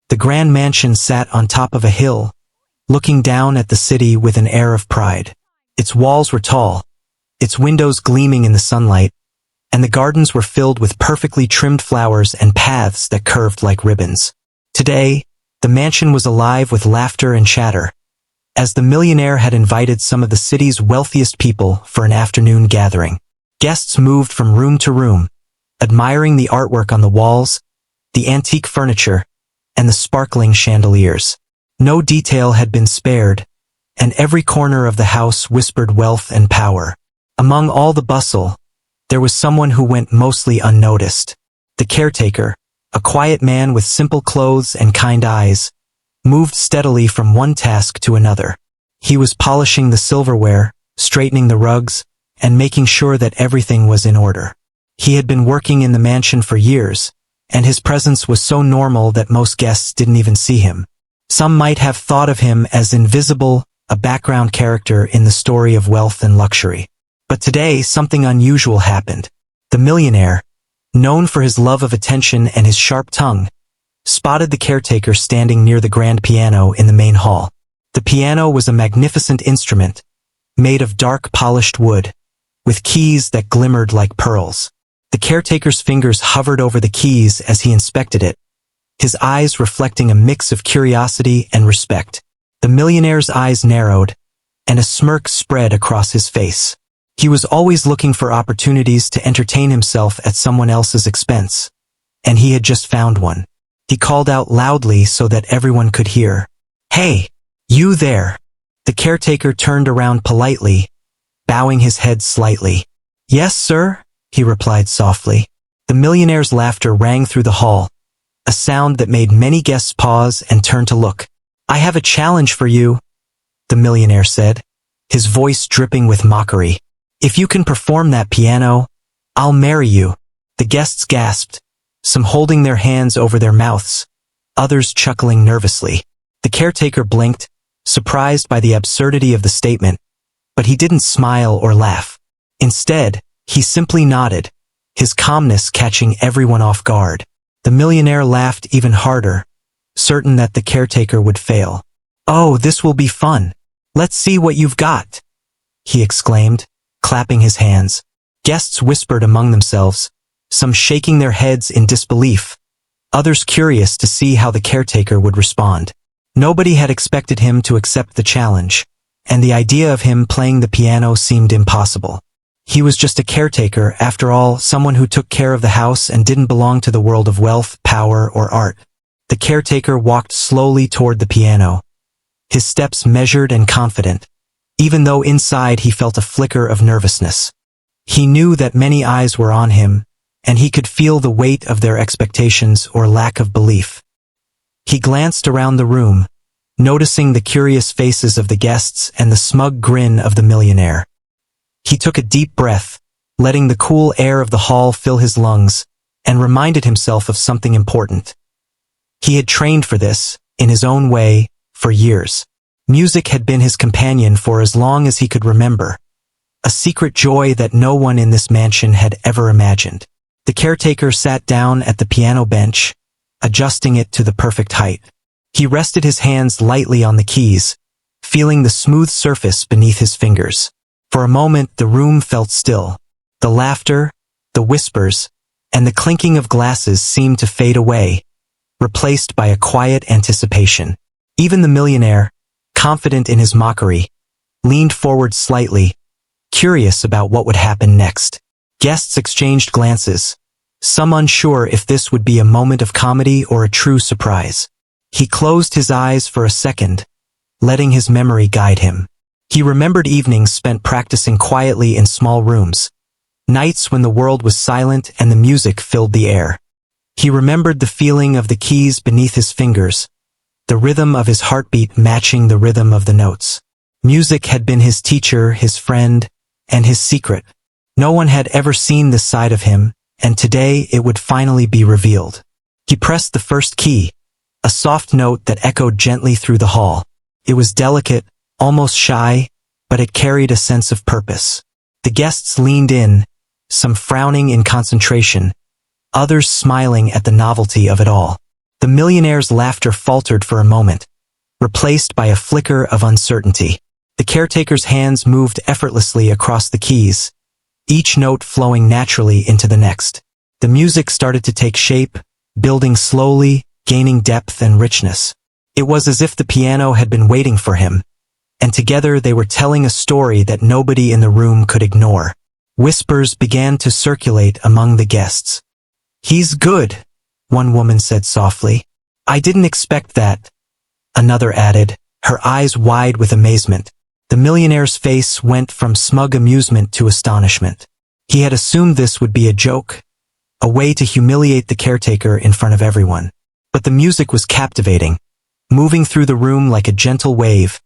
The grand mansion sat on top of a hill, looking down at the city with an air of pride. Its walls were tall, its windows gleaming in the sunlight, and the gardens were filled with perfectly trimmed flowers and paths that curved like ribbons. Today, the mansion was alive with laughter and chatter, as the millionaire had invited some of the city's wealthiest people for an afternoon gathering. Guests moved from room to room, admiring the artwork on the walls, the antique furniture, and the sparkling chandeliers. No detail had been spared, and every corner of the house whispered wealth and power. Among all the bustle, there was someone who went mostly unnoticed. The caretaker, a quiet man with simple clothes and kind eyes, moved steadily from one task to another. He was polishing the silverware, straightening the rugs, and making sure that everything was in order. He had been working in the mansion for years, and his presence was so normal that most guests didn't even see him. Some might have thought of him as invisible, a background character in the story of wealth and luxury. But today, something unusual happened. The millionaire, known for his love of attention and his sharp tongue, spotted the caretaker standing near the grand piano in the main hall. The piano was a magnificent instrument, made of dark polished wood, with keys that glimmered like pearls. The caretaker's fingers hovered over the keys as he inspected it, his eyes reflecting a mix of curiosity and respect. The millionaire's eyes narrowed, and a smirk spread across his face. He was always looking for opportunities to entertain himself at someone else's expense, and he had just found one. He called out loudly so that everyone could hear. "Hey, you there!" The caretaker turned around politely, bowing his head slightly. "Yes, sir," he replied softly. The millionaire's laughter rang through the hall, a sound that made many guests pause and turn to look. "I have a challenge for you," the millionaire said, his voice dripping with mockery. "If you can perform that piano, I'll marry you." The guests gasped, some holding their hands over their mouths, others chuckling nervously. The caretaker blinked, surprised by the absurdity of the statement, but he didn't smile or laugh. Instead, he simply nodded, his calmness catching everyone off guard. The millionaire laughed even harder, certain that the caretaker would fail. "Oh, this will be fun. Let's see what you've got," he exclaimed, clapping his hands. Guests whispered among themselves, some shaking their heads in disbelief, others curious to see how the caretaker would respond. Nobody had expected him to accept the challenge, and the idea of him playing the piano seemed impossible. He was just a caretaker, after all, someone who took care of the house and didn't belong to the world of wealth, power, or art. The caretaker walked slowly toward the piano, his steps measured and confident, even though inside he felt a flicker of nervousness. He knew that many eyes were on him, and he could feel the weight of their expectations or lack of belief. He glanced around the room, noticing the curious faces of the guests and the smug grin of the millionaire. He took a deep breath, letting the cool air of the hall fill his lungs, and reminded himself of something important. He had trained for this, in his own way, for years. Music had been his companion for as long as he could remember, a secret joy that no one in this mansion had ever imagined. The caretaker sat down at the piano bench, adjusting it to the perfect height. He rested his hands lightly on the keys, feeling the smooth surface beneath his fingers. For a moment, the room felt still. The laughter, the whispers, and the clinking of glasses seemed to fade away, replaced by a quiet anticipation. Even the millionaire, confident in his mockery, leaned forward slightly, curious about what would happen next. Guests exchanged glances, some unsure if this would be a moment of comedy or a true surprise. He closed his eyes for a second, letting his memory guide him. He remembered evenings spent practicing quietly in small rooms, nights when the world was silent and the music filled the air. He remembered the feeling of the keys beneath his fingers, the rhythm of his heartbeat matching the rhythm of the notes. Music had been his teacher, his friend, and his secret. No one had ever seen this side of him, and today it would finally be revealed. He pressed the first key, a soft note that echoed gently through the hall. It was delicate, almost shy, but it carried a sense of purpose. The guests leaned in, some frowning in concentration, others smiling at the novelty of it all. The millionaire's laughter faltered for a moment, replaced by a flicker of uncertainty. The caretaker's hands moved effortlessly across the keys, each note flowing naturally into the next. The music started to take shape, building slowly, gaining depth and richness. It was as if the piano had been waiting for him, and together they were telling a story that nobody in the room could ignore. Whispers began to circulate among the guests. "He's good," one woman said softly. "I didn't expect that," another added, her eyes wide with amazement. The millionaire's face went from smug amusement to astonishment. He had assumed this would be a joke, a way to humiliate the caretaker in front of everyone. But the music was captivating, moving through the room like a gentle wave,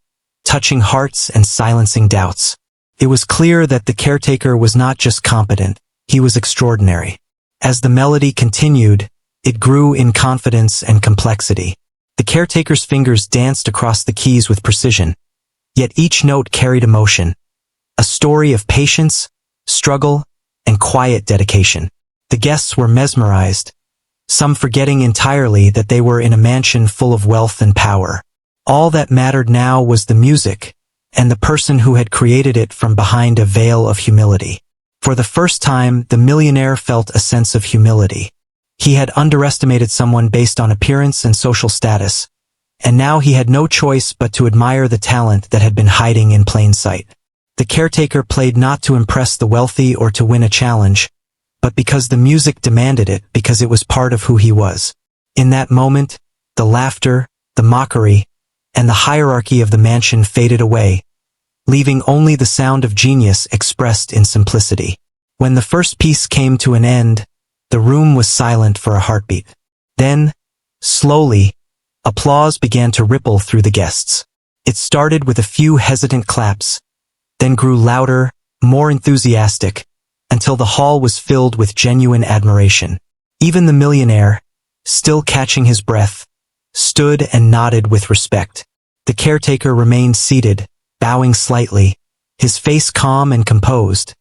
touching hearts and silencing doubts. It was clear that the caretaker was not just competent, he was extraordinary. As the melody continued, it grew in confidence and complexity. The caretaker's fingers danced across the keys with precision, yet each note carried emotion, a story of patience, struggle, and quiet dedication. The guests were mesmerized, some forgetting entirely that they were in a mansion full of wealth and power. All that mattered now was the music, and the person who had created it from behind a veil of humility. For the first time, the millionaire felt a sense of humility. He had underestimated someone based on appearance and social status, and now he had no choice but to admire the talent that had been hiding in plain sight. The caretaker played not to impress the wealthy or to win a challenge, but because the music demanded it, because it was part of who he was. In that moment, the laughter, the mockery, and the hierarchy of the mansion faded away, leaving only the sound of genius expressed in simplicity. When the first piece came to an end, the room was silent for a heartbeat. Then, slowly, applause began to ripple through the guests. It started with a few hesitant claps, then grew louder, more enthusiastic, until the hall was filled with genuine admiration. Even the millionaire, still catching his breath, stood and nodded with respect. The caretaker remained seated, bowing slightly, his face calm and composed,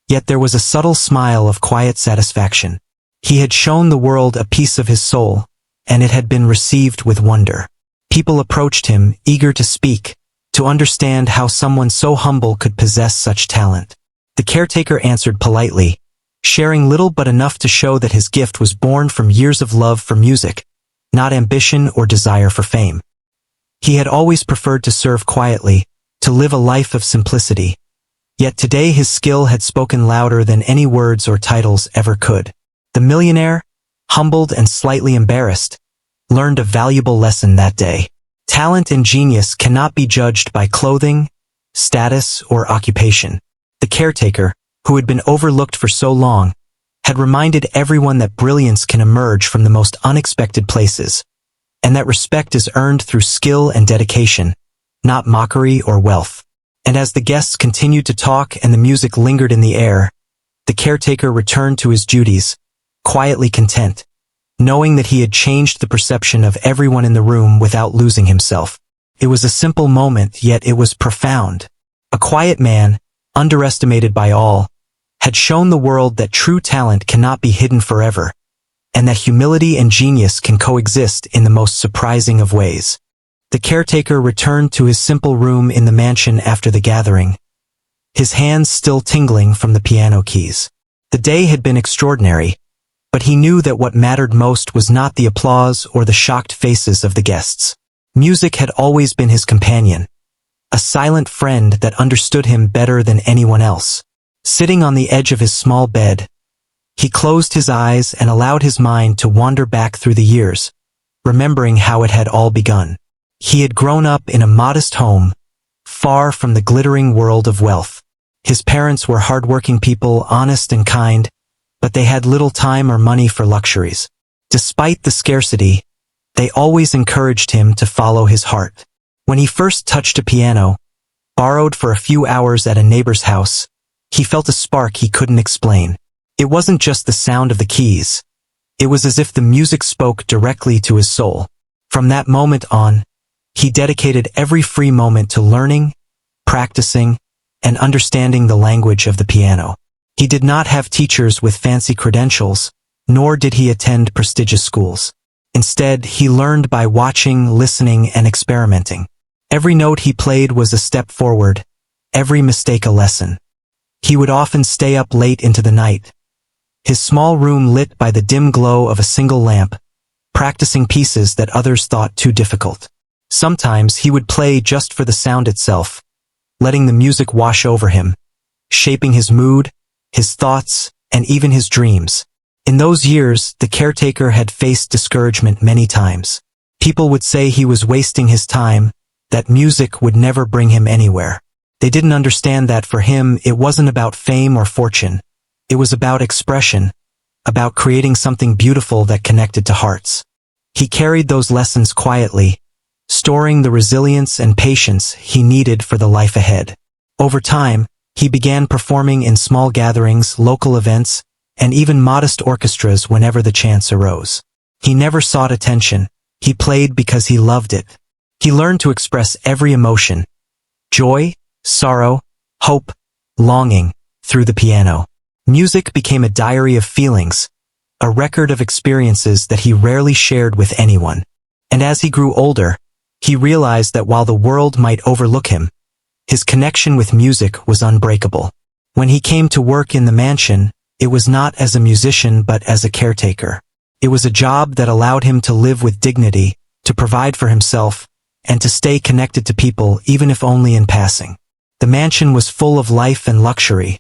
yet there was a subtle smile of quiet satisfaction. He had shown the world a piece of his soul, and it had been received with wonder. People approached him, eager to speak, to understand how someone so humble could possess such talent. The caretaker answered politely, sharing little but enough to show that his gift was born from years of love for music, not ambition or desire for fame. He had always preferred to serve quietly, to live a life of simplicity. Yet today his skill had spoken louder than any words or titles ever could. The millionaire, humbled and slightly embarrassed, learned a valuable lesson that day. Talent and genius cannot be judged by clothing, status, or occupation. The caretaker, who had been overlooked for so long, had reminded everyone that brilliance can emerge from the most unexpected places, and that respect is earned through skill and dedication, not mockery or wealth. And as the guests continued to talk and the music lingered in the air, the caretaker returned to his duties, quietly content, knowing that he had changed the perception of everyone in the room without losing himself. It was a simple moment, yet it was profound. A quiet man, underestimated by all, had shown the world that true talent cannot be hidden forever, and that humility and genius can coexist in the most surprising of ways. The caretaker returned to his simple room in the mansion after the gathering, his hands still tingling from the piano keys. The day had been extraordinary, but he knew that what mattered most was not the applause or the shocked faces of the guests. Music had always been his companion, a silent friend that understood him better than anyone else. Sitting on the edge of his small bed, he closed his eyes and allowed his mind to wander back through the years, remembering how it had all begun. He had grown up in a modest home, far from the glittering world of wealth. His parents were hardworking people, honest and kind, but they had little time or money for luxuries. Despite the scarcity, they always encouraged him to follow his heart. When he first touched a piano, borrowed for a few hours at a neighbor's house, he felt a spark he couldn't explain. It wasn't just the sound of the keys. It was as if the music spoke directly to his soul. From that moment on, he dedicated every free moment to learning, practicing, and understanding the language of the piano. He did not have teachers with fancy credentials, nor did he attend prestigious schools. Instead, he learned by watching, listening, and experimenting. Every note he played was a step forward, every mistake a lesson. He would often stay up late into the night, his small room lit by the dim glow of a single lamp, practicing pieces that others thought too difficult. Sometimes he would play just for the sound itself, letting the music wash over him, shaping his mood, his thoughts, and even his dreams. In those years, the caretaker had faced discouragement many times. People would say he was wasting his time, that music would never bring him anywhere. They didn't understand that for him it wasn't about fame or fortune. It was about expression, about creating something beautiful that connected to hearts. He carried those lessons quietly, storing the resilience and patience he needed for the life ahead. Over time, he began performing in small gatherings, local events, and even modest orchestras whenever the chance arose. He never sought attention. He played because he loved it. He learned to express every emotion, joy, sorrow, hope, longing, through the piano. Music became a diary of feelings, a record of experiences that he rarely shared with anyone. And as he grew older, he realized that while the world might overlook him, his connection with music was unbreakable. When he came to work in the mansion, it was not as a musician but as a caretaker. It was a job that allowed him to live with dignity, to provide for himself, and to stay connected to people even if only in passing. The mansion was full of life and luxury,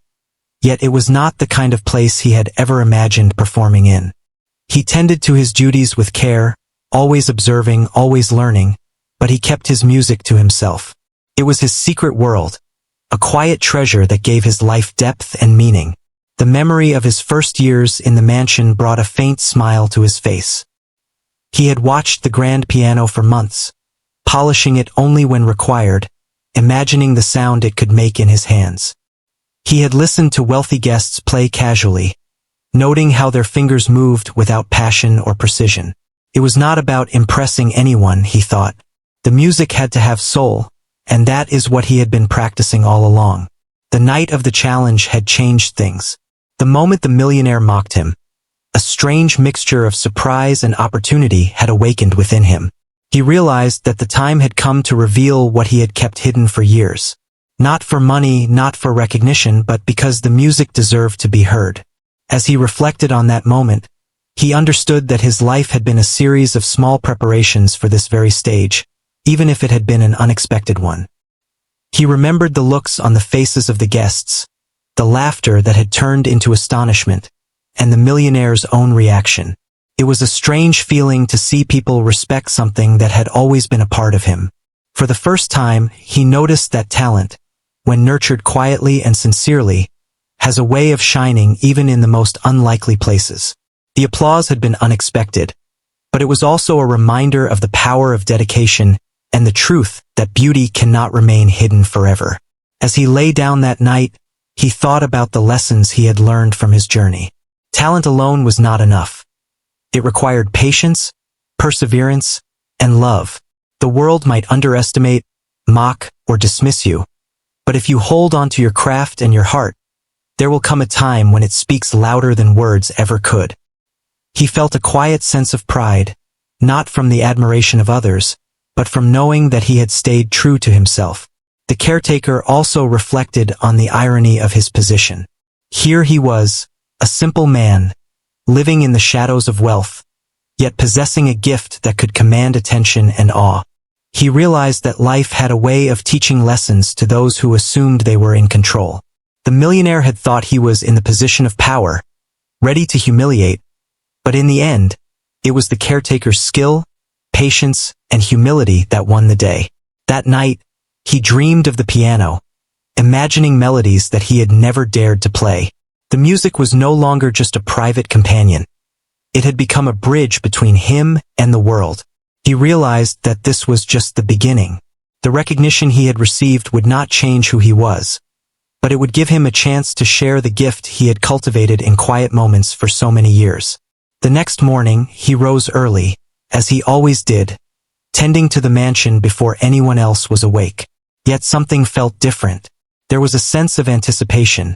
yet it was not the kind of place he had ever imagined performing in. He tended to his duties with care, always observing, always learning, but he kept his music to himself. It was his secret world, a quiet treasure that gave his life depth and meaning. The memory of his first years in the mansion brought a faint smile to his face. He had watched the grand piano for months, polishing it only when required, imagining the sound it could make in his hands. He had listened to wealthy guests play casually, noting how their fingers moved without passion or precision. It was not about impressing anyone, he thought. The music had to have soul, and that is what he had been practicing all along. The night of the challenge had changed things. The moment the millionaire mocked him, a strange mixture of surprise and opportunity had awakened within him. He realized that the time had come to reveal what he had kept hidden for years. Not for money, not for recognition, but because the music deserved to be heard. As he reflected on that moment, he understood that his life had been a series of small preparations for this very stage, even if it had been an unexpected one. He remembered the looks on the faces of the guests, the laughter that had turned into astonishment, and the millionaire's own reaction. It was a strange feeling to see people respect something that had always been a part of him. For the first time, he noticed that talent, when nurtured quietly and sincerely, has a way of shining even in the most unlikely places. The applause had been unexpected, but it was also a reminder of the power of dedication and the truth that beauty cannot remain hidden forever. As he lay down that night, he thought about the lessons he had learned from his journey. Talent alone was not enough. It required patience, perseverance, and love. The world might underestimate, mock, or dismiss you, but if you hold on to your craft and your heart, there will come a time when it speaks louder than words ever could. He felt a quiet sense of pride, not from the admiration of others, but from knowing that he had stayed true to himself. The caretaker also reflected on the irony of his position. Here he was, a simple man, living in the shadows of wealth, yet possessing a gift that could command attention and awe. He realized that life had a way of teaching lessons to those who assumed they were in control. The millionaire had thought he was in the position of power, ready to humiliate, but in the end, it was the caretaker's skill, patience, and humility that won the day. That night, he dreamed of the piano, imagining melodies that he had never dared to play. The music was no longer just a private companion. It had become a bridge between him and the world. He realized that this was just the beginning. The recognition he had received would not change who he was, but it would give him a chance to share the gift he had cultivated in quiet moments for so many years. The next morning, he rose early, as he always did, tending to the mansion before anyone else was awake. Yet something felt different. There was a sense of anticipation,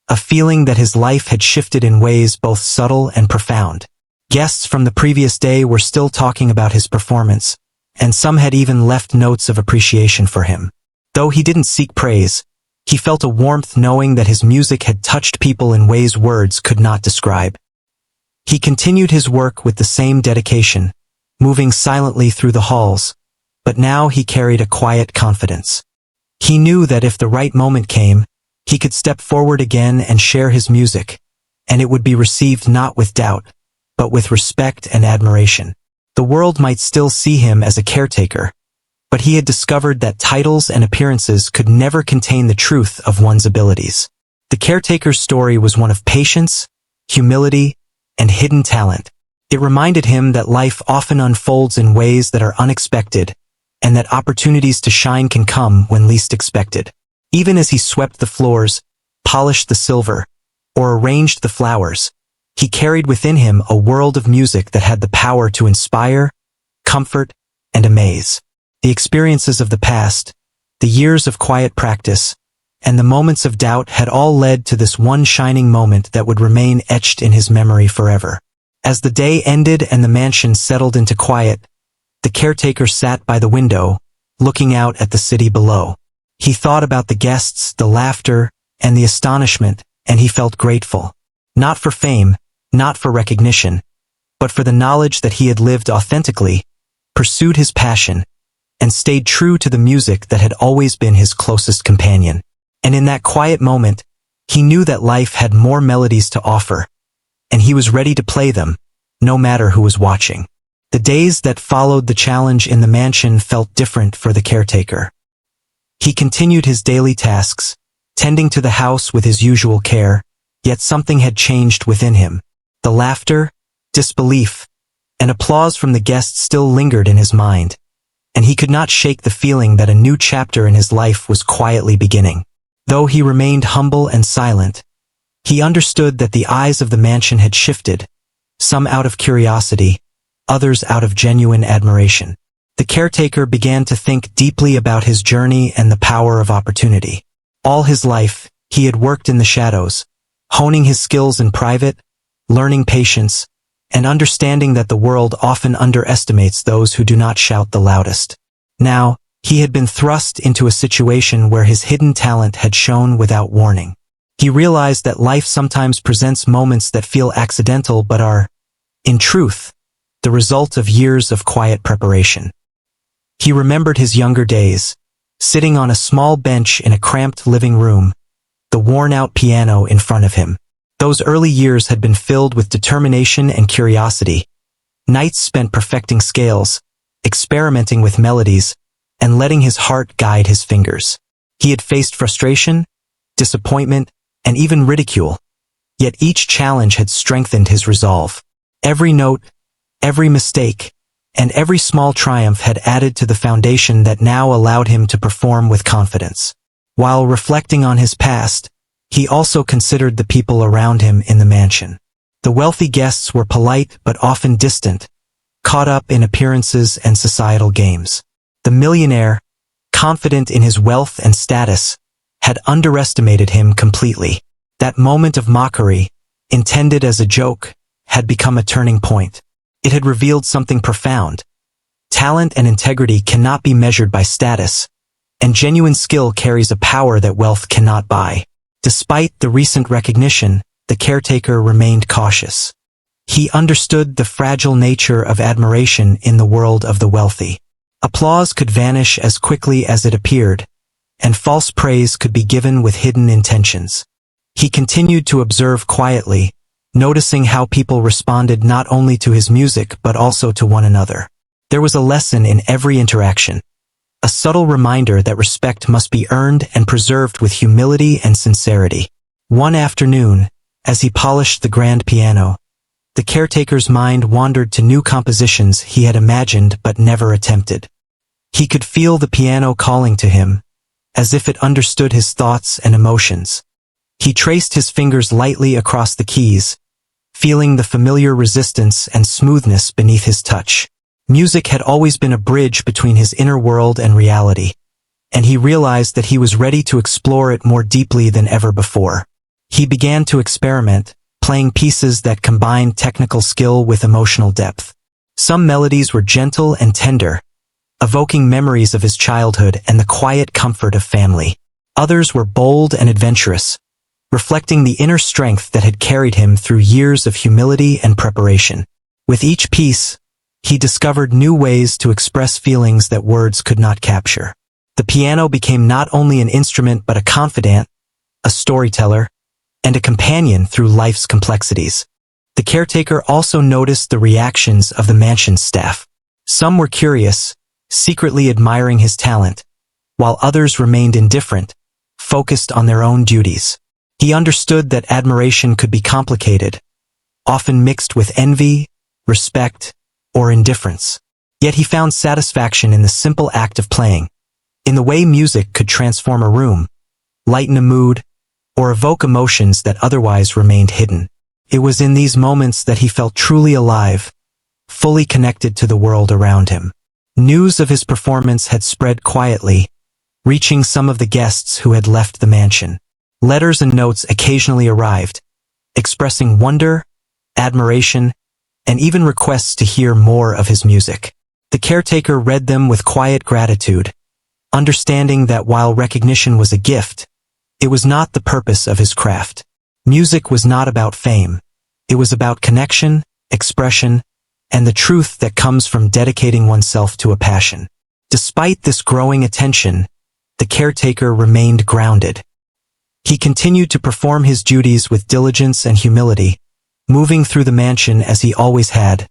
a feeling that his life had shifted in ways both subtle and profound. Guests from the previous day were still talking about his performance, and some had even left notes of appreciation for him. Though he didn't seek praise, he felt a warmth knowing that his music had touched people in ways words could not describe. He continued his work with the same dedication, moving silently through the halls, but now he carried a quiet confidence. He knew that if the right moment came, he could step forward again and share his music, and it would be received not with doubt, but with respect and admiration. The world might still see him as a caretaker, but he had discovered that titles and appearances could never contain the truth of one's abilities. The caretaker's story was one of patience, humility, and hidden talent. It reminded him that life often unfolds in ways that are unexpected, and that opportunities to shine can come when least expected. Even as he swept the floors, polished the silver, or arranged the flowers, he carried within him a world of music that had the power to inspire, comfort, and amaze. The experiences of the past, the years of quiet practice, and the moments of doubt had all led to this one shining moment that would remain etched in his memory forever. As the day ended and the mansion settled into quiet, the caretaker sat by the window, looking out at the city below. He thought about the guests, the laughter, and the astonishment, and he felt grateful. Not for fame, not for recognition, but for the knowledge that he had lived authentically, pursued his passion, and stayed true to the music that had always been his closest companion. And in that quiet moment, he knew that life had more melodies to offer, and he was ready to play them, no matter who was watching. The days that followed the challenge in the mansion felt different for the caretaker. He continued his daily tasks, tending to the house with his usual care, yet something had changed within him. The laughter, disbelief, and applause from the guests still lingered in his mind, and he could not shake the feeling that a new chapter in his life was quietly beginning. Though he remained humble and silent, he understood that the eyes of the mansion had shifted, some out of curiosity, others out of genuine admiration. The caretaker began to think deeply about his journey and the power of opportunity. All his life, he had worked in the shadows, honing his skills in private, learning patience, and understanding that the world often underestimates those who do not shout the loudest. Now, he had been thrust into a situation where his hidden talent had shown without warning. He realized that life sometimes presents moments that feel accidental but are, in truth, the result of years of quiet preparation. He remembered his younger days, sitting on a small bench in a cramped living room, the worn-out piano in front of him. Those early years had been filled with determination and curiosity, nights spent perfecting scales, experimenting with melodies, and letting his heart guide his fingers. He had faced frustration, disappointment, and even ridicule, yet each challenge had strengthened his resolve. Every note, every mistake, and every small triumph had added to the foundation that now allowed him to perform with confidence. While reflecting on his past, he also considered the people around him in the mansion. The wealthy guests were polite but often distant, caught up in appearances and societal games. The millionaire, confident in his wealth and status, had underestimated him completely. That moment of mockery, intended as a joke, had become a turning point. It had revealed something profound. Talent and integrity cannot be measured by status, and genuine skill carries a power that wealth cannot buy. Despite the recent recognition, the caretaker remained cautious. He understood the fragile nature of admiration in the world of the wealthy. Applause could vanish as quickly as it appeared, and false praise could be given with hidden intentions. He continued to observe quietly, noticing how people responded not only to his music but also to one another. There was a lesson in every interaction, a subtle reminder that respect must be earned and preserved with humility and sincerity. One afternoon, as he polished the grand piano, the caretaker's mind wandered to new compositions he had imagined but never attempted. He could feel the piano calling to him, as if it understood his thoughts and emotions. He traced his fingers lightly across the keys, feeling the familiar resistance and smoothness beneath his touch. Music had always been a bridge between his inner world and reality, and he realized that he was ready to explore it more deeply than ever before. He began to experiment, playing pieces that combined technical skill with emotional depth. Some melodies were gentle and tender, evoking memories of his childhood and the quiet comfort of family. Others were bold and adventurous, reflecting the inner strength that had carried him through years of humility and preparation. With each piece, he discovered new ways to express feelings that words could not capture. The piano became not only an instrument but a confidant, a storyteller, and a companion through life's complexities. The caretaker also noticed the reactions of the mansion's staff. Some were curious, secretly admiring his talent, while others remained indifferent, focused on their own duties. He understood that admiration could be complicated, often mixed with envy, respect, or indifference. Yet he found satisfaction in the simple act of playing, in the way music could transform a room, lighten a mood, or evoke emotions that otherwise remained hidden. It was in these moments that he felt truly alive, fully connected to the world around him. News of his performance had spread quietly, reaching some of the guests who had left the mansion. Letters and notes occasionally arrived, expressing wonder, admiration, and even requests to hear more of his music. The caretaker read them with quiet gratitude, understanding that while recognition was a gift, it was not the purpose of his craft. Music was not about fame. It was about connection, expression, and the truth that comes from dedicating oneself to a passion. Despite this growing attention, the caretaker remained grounded. He continued to perform his duties with diligence and humility, moving through the mansion as he always had,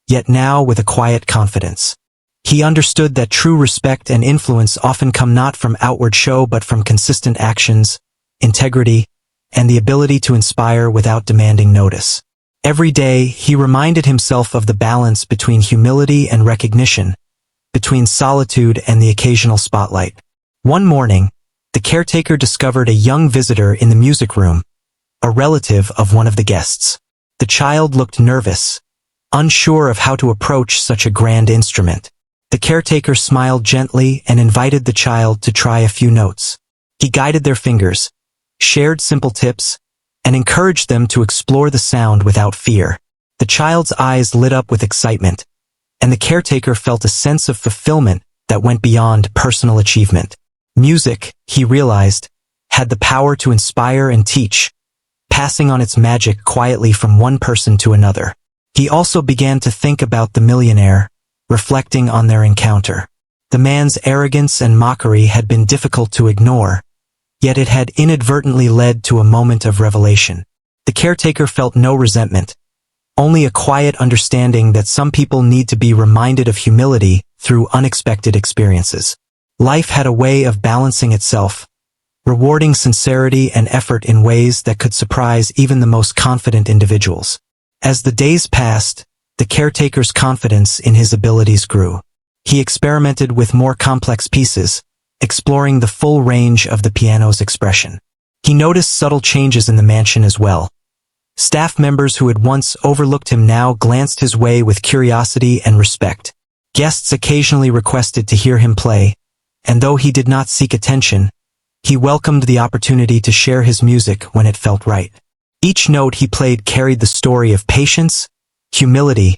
yet now with a quiet confidence. He understood that true respect and influence often come not from outward show but from consistent actions, integrity, and the ability to inspire without demanding notice. Every day, he reminded himself of the balance between humility and recognition, between solitude and the occasional spotlight. One morning, the caretaker discovered a young visitor in the music room, a relative of one of the guests. The child looked nervous, unsure of how to approach such a grand instrument. The caretaker smiled gently and invited the child to try a few notes. He guided their fingers, shared simple tips, and encouraged them to explore the sound without fear. The child's eyes lit up with excitement, and the caretaker felt a sense of fulfillment that went beyond personal achievement. Music, he realized, had the power to inspire and teach, passing on its magic quietly from one person to another. He also began to think about the millionaire, reflecting on their encounter. The man's arrogance and mockery had been difficult to ignore, yet it had inadvertently led to a moment of revelation. The caretaker felt no resentment, only a quiet understanding that some people need to be reminded of humility through unexpected experiences. Life had a way of balancing itself, rewarding sincerity and effort in ways that could surprise even the most confident individuals. As the days passed, the caretaker's confidence in his abilities grew. He experimented with more complex pieces, exploring the full range of the piano's expression. He noticed subtle changes in the mansion as well. Staff members who had once overlooked him now glanced his way with curiosity and respect. Guests occasionally requested to hear him play, and though he did not seek attention, he welcomed the opportunity to share his music when it felt right. Each note he played carried the story of patience, humility,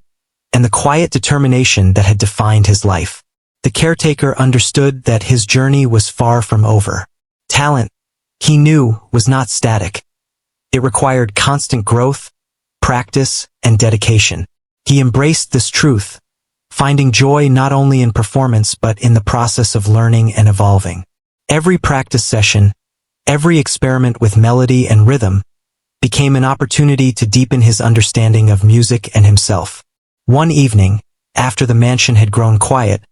and the quiet determination that had defined his life. The caretaker understood that his journey was far from over. Talent, he knew, was not static. It required constant growth, practice, and dedication. He embraced this truth, finding joy not only in performance but in the process of learning and evolving. Every practice session, every experiment with melody and rhythm, became an opportunity to deepen his understanding of music and himself. One evening, after the mansion had grown quiet,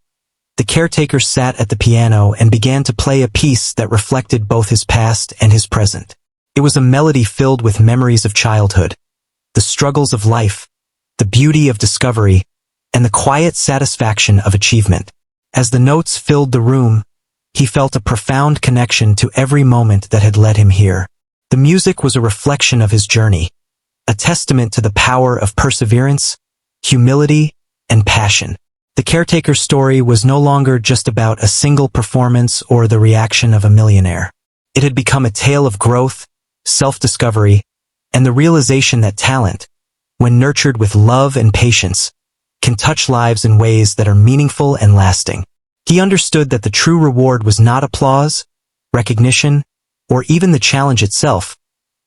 the caretaker sat at the piano and began to play a piece that reflected both his past and his present. It was a melody filled with memories of childhood, the struggles of life, the beauty of discovery, and the quiet satisfaction of achievement. As the notes filled the room, he felt a profound connection to every moment that had led him here. The music was a reflection of his journey, a testament to the power of perseverance, humility, and passion. The caretaker's story was no longer just about a single performance or the reaction of a millionaire. It had become a tale of growth, self-discovery, and the realization that talent, when nurtured with love and patience, can touch lives in ways that are meaningful and lasting. He understood that the true reward was not applause, recognition, or even the challenge itself,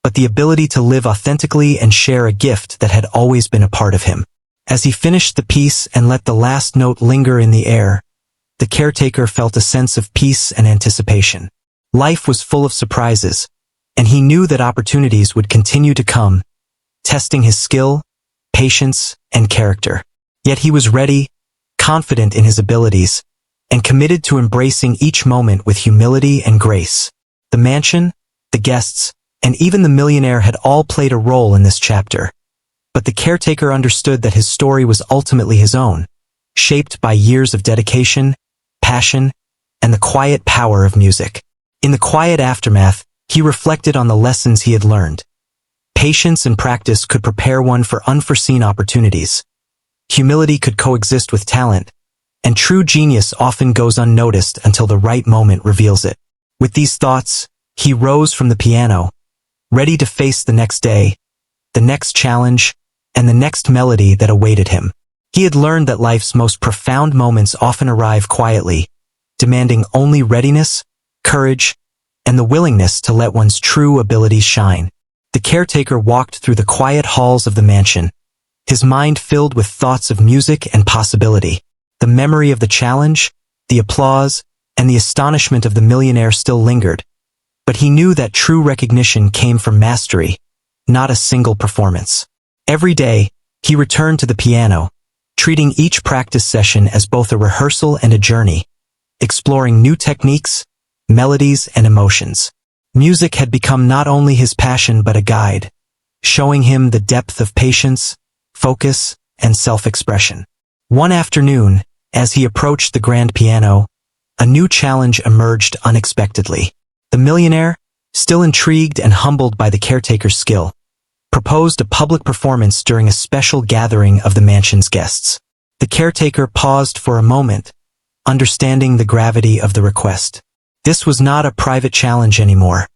but the ability to live authentically and share a gift that had always been a part of him. As he finished the piece and let the last note linger in the air, the caretaker felt a sense of peace and anticipation. Life was full of surprises, and he knew that opportunities would continue to come, testing his skill, patience, and character. Yet he was ready, confident in his abilities, and committed to embracing each moment with humility and grace. The mansion, the guests, and even the millionaire had all played a role in this chapter. But the caretaker understood that his story was ultimately his own, shaped by years of dedication, passion, and the quiet power of music. In the quiet aftermath, he reflected on the lessons he had learned. Patience and practice could prepare one for unforeseen opportunities. Humility could coexist with talent, and true genius often goes unnoticed until the right moment reveals it. With these thoughts, he rose from the piano, ready to face the next day, the next challenge, and the next melody that awaited him. He had learned that life's most profound moments often arrive quietly, demanding only readiness, courage, and the willingness to let one's true abilities shine. The caretaker walked through the quiet halls of the mansion, his mind filled with thoughts of music and possibility. The memory of the challenge, the applause, and the astonishment of the millionaire still lingered, but he knew that true recognition came from mastery, not a single performance. Every day, he returned to the piano, treating each practice session as both a rehearsal and a journey, exploring new techniques, melodies, and emotions. Music had become not only his passion but a guide, showing him the depth of patience, focus, and self-expression. One afternoon, as he approached the grand piano, a new challenge emerged unexpectedly. The millionaire, still intrigued and humbled by the caretaker's skill, proposed a public performance during a special gathering of the mansion's guests. The caretaker paused for a moment, understanding the gravity of the request. This was not a private challenge anymore.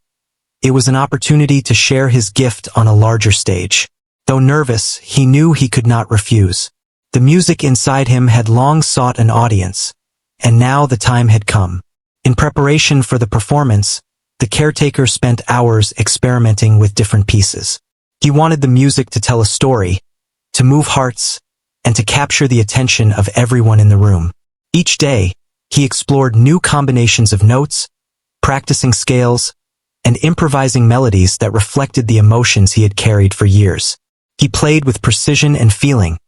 It was an opportunity to share his gift on a larger stage. Though nervous, he knew he could not refuse. The music inside him had long sought an audience, and now the time had come. In preparation for the performance, the caretaker spent hours experimenting with different pieces. He wanted the music to tell a story, to move hearts, and to capture the attention of everyone in the room. Each day, he explored new combinations of notes, practicing scales, and improvising melodies that reflected the emotions he had carried for years. He played with precision and feeling,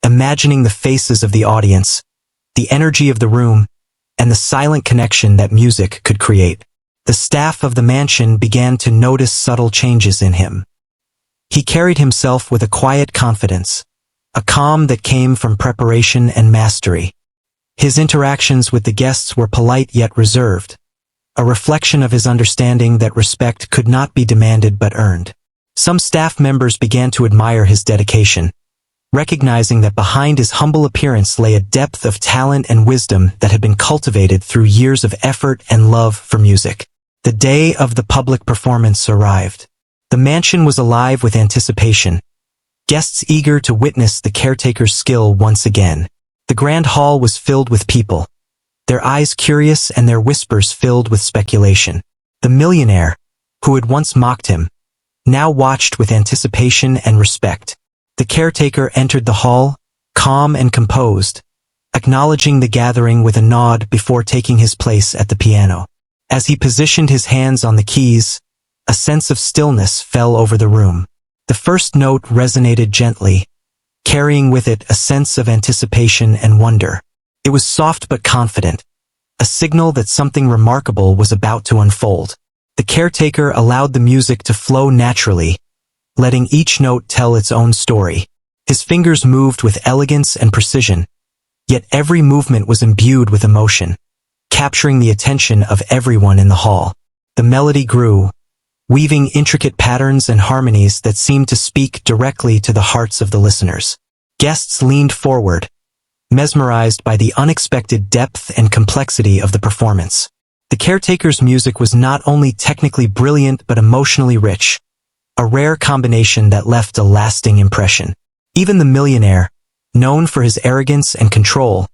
imagining the faces of the audience, the energy of the room, and the silent connection that music could create. The staff of the mansion began to notice subtle changes in him. He carried himself with a quiet confidence, a calm that came from preparation and mastery. His interactions with the guests were polite yet reserved, a reflection of his understanding that respect could not be demanded but earned. Some staff members began to admire his dedication, recognizing that behind his humble appearance lay a depth of talent and wisdom that had been cultivated through years of effort and love for music. The day of the public performance arrived. The mansion was alive with anticipation, guests eager to witness the caretaker's skill once again. The grand hall was filled with people, their eyes curious and their whispers filled with speculation. The millionaire, who had once mocked him, now watched with anticipation and respect. The caretaker entered the hall, calm and composed, acknowledging the gathering with a nod before taking his place at the piano. As he positioned his hands on the keys, a sense of stillness fell over the room. The first note resonated gently, carrying with it a sense of anticipation and wonder. It was soft but confident, a signal that something remarkable was about to unfold. The caretaker allowed the music to flow naturally, letting each note tell its own story. His fingers moved with elegance and precision, yet every movement was imbued with emotion, capturing the attention of everyone in the hall. The melody grew, weaving intricate patterns and harmonies that seemed to speak directly to the hearts of the listeners. Guests leaned forward, mesmerized by the unexpected depth and complexity of the performance. The caretaker's music was not only technically brilliant but emotionally rich, a rare combination that left a lasting impression. Even the millionaire, known for his arrogance and control,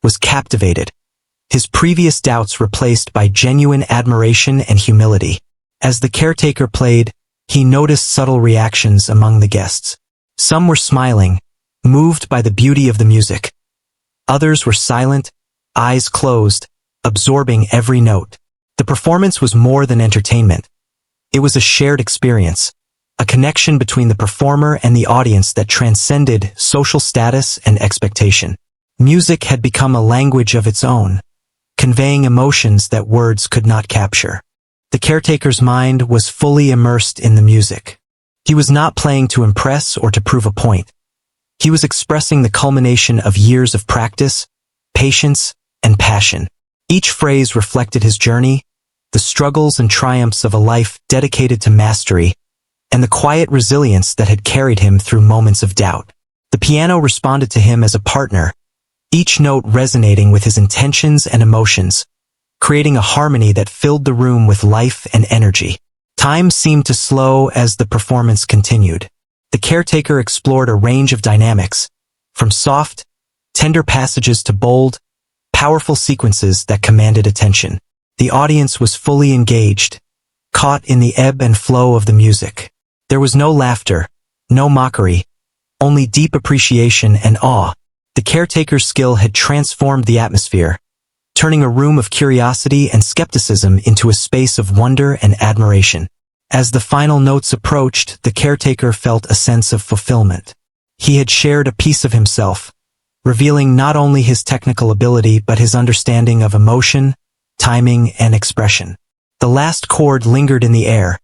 was captivated, his previous doubts replaced by genuine admiration and humility. As the caretaker played, he noticed subtle reactions among the guests. Some were smiling, moved by the beauty of the music. Others were silent, eyes closed, absorbing every note. The performance was more than entertainment. It was a shared experience, a connection between the performer and the audience that transcended social status and expectation. Music had become a language of its own, conveying emotions that words could not capture. The caretaker's mind was fully immersed in the music. He was not playing to impress or to prove a point. He was expressing the culmination of years of practice, patience, and passion. Each phrase reflected his journey, the struggles and triumphs of a life dedicated to mastery, and the quiet resilience that had carried him through moments of doubt. The piano responded to him as a partner, each note resonating with his intentions and emotions, creating a harmony that filled the room with life and energy. Time seemed to slow as the performance continued. The caretaker explored a range of dynamics, from soft, tender passages to bold, powerful sequences that commanded attention. The audience was fully engaged, caught in the ebb and flow of the music. There was no laughter, no mockery, only deep appreciation and awe. The caretaker's skill had transformed the atmosphere, turning a room of curiosity and skepticism into a space of wonder and admiration. As the final notes approached, the caretaker felt a sense of fulfillment. He had shared a piece of himself, revealing not only his technical ability but his understanding of emotion, timing, and expression. The last chord lingered in the air,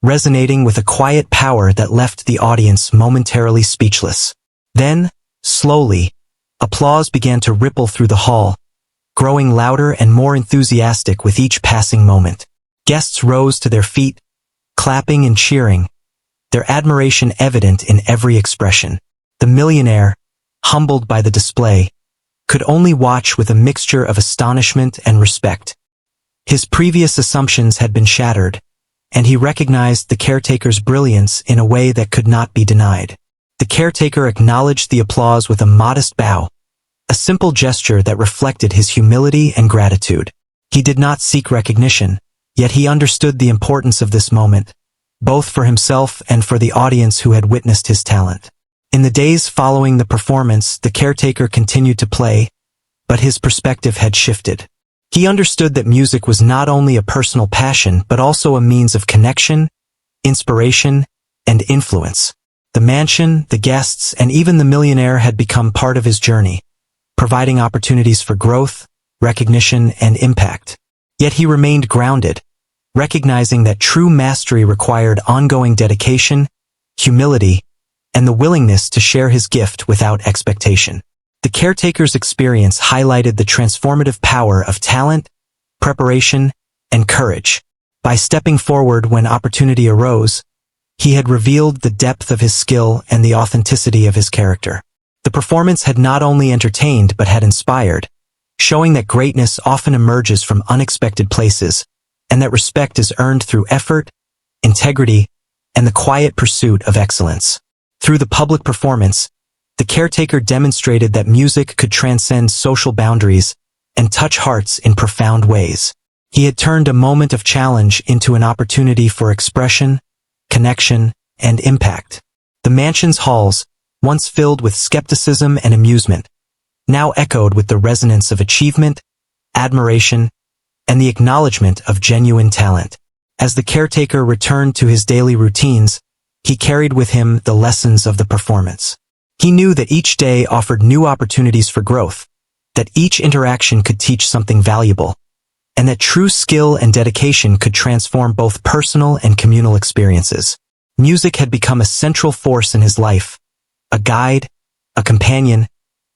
resonating with a quiet power that left the audience momentarily speechless. Then, slowly, applause began to ripple through the hall, growing louder and more enthusiastic with each passing moment. Guests rose to their feet, clapping and cheering, their admiration evident in every expression. The millionaire, humbled by the display, could only watch with a mixture of astonishment and respect. His previous assumptions had been shattered, and he recognized the caretaker's brilliance in a way that could not be denied. The caretaker acknowledged the applause with a modest bow, a simple gesture that reflected his humility and gratitude. He did not seek recognition, yet he understood the importance of this moment, both for himself and for the audience who had witnessed his talent. In the days following the performance, the caretaker continued to play, but his perspective had shifted. He understood that music was not only a personal passion but also a means of connection, inspiration, and influence. The mansion, the guests, and even the millionaire had become part of his journey, providing opportunities for growth, recognition, and impact. Yet he remained grounded, recognizing that true mastery required ongoing dedication, humility, and the willingness to share his gift without expectation. The caretaker's experience highlighted the transformative power of talent, preparation, and courage. By stepping forward when opportunity arose, he had revealed the depth of his skill and the authenticity of his character. The performance had not only entertained but had inspired, showing that greatness often emerges from unexpected places, and that respect is earned through effort, integrity, and the quiet pursuit of excellence. Through the public performance, the caretaker demonstrated that music could transcend social boundaries and touch hearts in profound ways. He had turned a moment of challenge into an opportunity for expression, connection, and impact. The mansion's halls, once filled with skepticism and amusement, now echoed with the resonance of achievement, admiration, and the acknowledgement of genuine talent. As the caretaker returned to his daily routines, he carried with him the lessons of the performance. He knew that each day offered new opportunities for growth, that each interaction could teach something valuable, and that true skill and dedication could transform both personal and communal experiences. Music had become a central force in his life, a guide, a companion,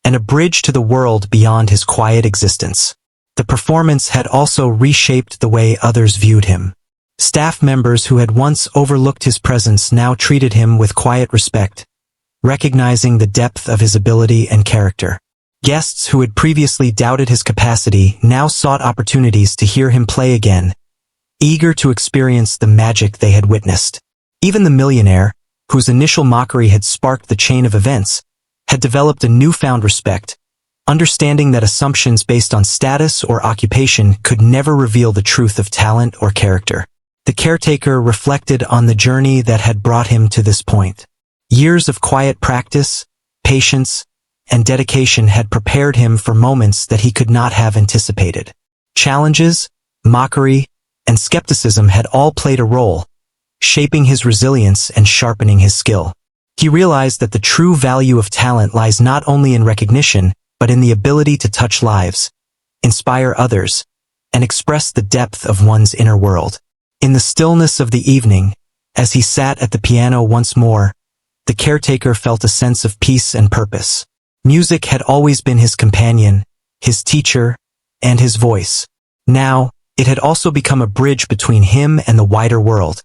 and a bridge to the world beyond his quiet existence. The performance had also reshaped the way others viewed him. Staff members who had once overlooked his presence now treated him with quiet respect, recognizing the depth of his ability and character. Guests who had previously doubted his capacity now sought opportunities to hear him play again, eager to experience the magic they had witnessed. Even the millionaire, whose initial mockery had sparked the chain of events, had developed a newfound respect, understanding that assumptions based on status or occupation could never reveal the truth of talent or character. The caretaker reflected on the journey that had brought him to this point. Years of quiet practice, patience, and dedication had prepared him for moments that he could not have anticipated. Challenges, mockery, and skepticism had all played a role, shaping his resilience and sharpening his skill. He realized that the true value of talent lies not only in recognition, but in the ability to touch lives, inspire others, and express the depth of one's inner world. In the stillness of the evening, as he sat at the piano once more, the caretaker felt a sense of peace and purpose. Music had always been his companion, his teacher, and his voice. Now, it had also become a bridge between him and the wider world,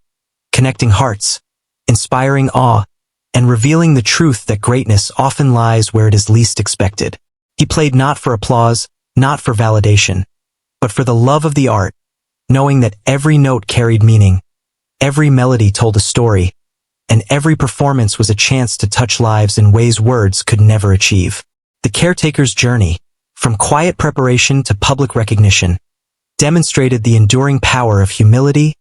connecting hearts, inspiring awe, and revealing the truth that greatness often lies where it is least expected. He played not for applause, not for validation, but for the love of the art, knowing that every note carried meaning, every melody told a story, and every performance was a chance to touch lives in ways words could never achieve. The caretaker's journey, from quiet preparation to public recognition, demonstrated the enduring power of humility,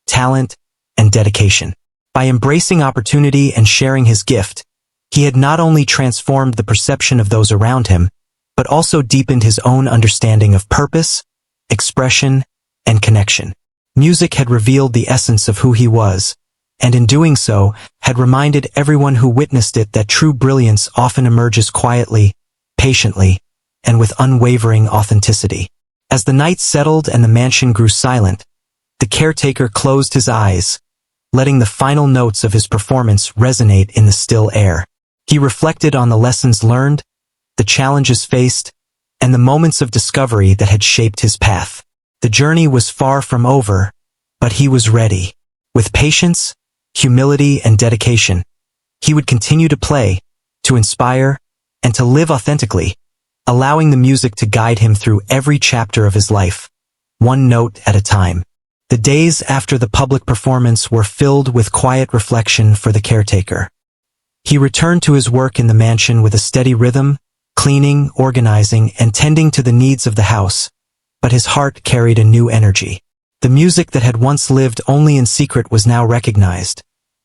talent, and dedication. By embracing opportunity and sharing his gift, he had not only transformed the perception of those around him, but also deepened his own understanding of purpose, expression, and connection. Music had revealed the essence of who he was, and in doing so, had reminded everyone who witnessed it that true brilliance often emerges quietly, patiently, and with unwavering authenticity. As the night settled and the mansion grew silent, the caretaker closed his eyes, letting the final notes of his performance resonate in the still air. He reflected on the lessons learned, the challenges faced, and the moments of discovery that had shaped his path. The journey was far from over, but he was ready. With patience, humility, and dedication, he would continue to play, to inspire, and to live authentically, allowing the music to guide him through every chapter of his life, one note at a time. The days after the public performance were filled with quiet reflection for the caretaker. He returned to his work in the mansion with a steady rhythm, cleaning, organizing, and tending to the needs of the house, but his heart carried a new energy. The music that had once lived only in secret was now recognized,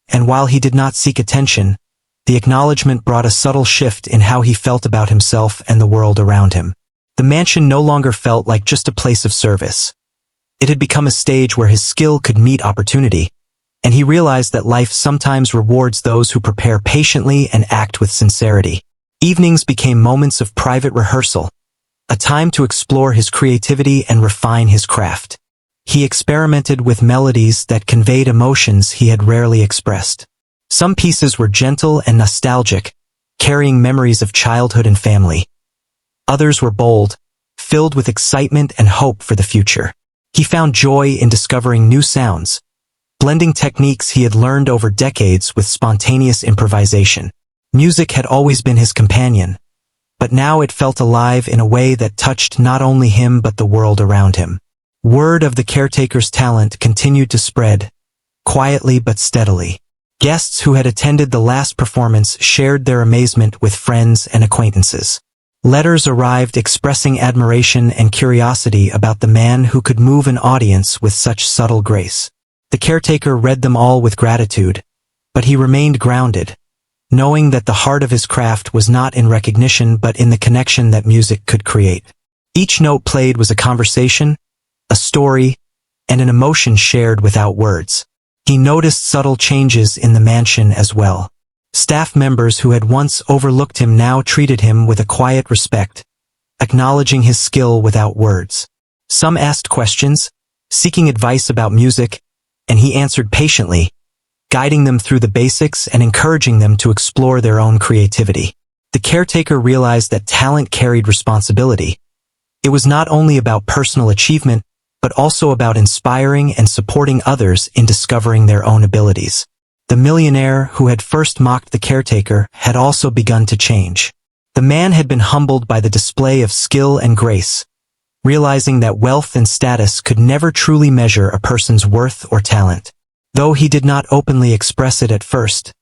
and while he did not seek attention, the acknowledgement brought a subtle shift in how he felt about himself and the world around him. The mansion no longer felt like just a place of service. It had become a stage where his skill could meet opportunity, and he realized that life sometimes rewards those who prepare patiently and act with sincerity. Evenings became moments of private rehearsal, a time to explore his creativity and refine his craft. He experimented with melodies that conveyed emotions he had rarely expressed. Some pieces were gentle and nostalgic, carrying memories of childhood and family. Others were bold, filled with excitement and hope for the future. He found joy in discovering new sounds, blending techniques he had learned over decades with spontaneous improvisation. Music had always been his companion, but now it felt alive in a way that touched not only him but the world around him. Word of the caretaker's talent continued to spread, quietly but steadily. Guests who had attended the last performance shared their amazement with friends and acquaintances. Letters arrived expressing admiration and curiosity about the man who could move an audience with such subtle grace. The caretaker read them all with gratitude, but he remained grounded, knowing that the heart of his craft was not in recognition but in the connection that music could create. Each note played was a conversation, a story, and an emotion shared without words. He noticed subtle changes in the mansion as well. Staff members who had once overlooked him now treated him with a quiet respect, acknowledging his skill without words. Some asked questions, seeking advice about music, and he answered patiently, guiding them through the basics and encouraging them to explore their own creativity. The caretaker realized that talent carried responsibility. It was not only about personal achievement, but also about inspiring and supporting others in discovering their own abilities. The millionaire who had first mocked the caretaker had also begun to change. The man had been humbled by the display of skill and grace, realizing that wealth and status could never truly measure a person's worth or talent. Though he did not openly express it at first,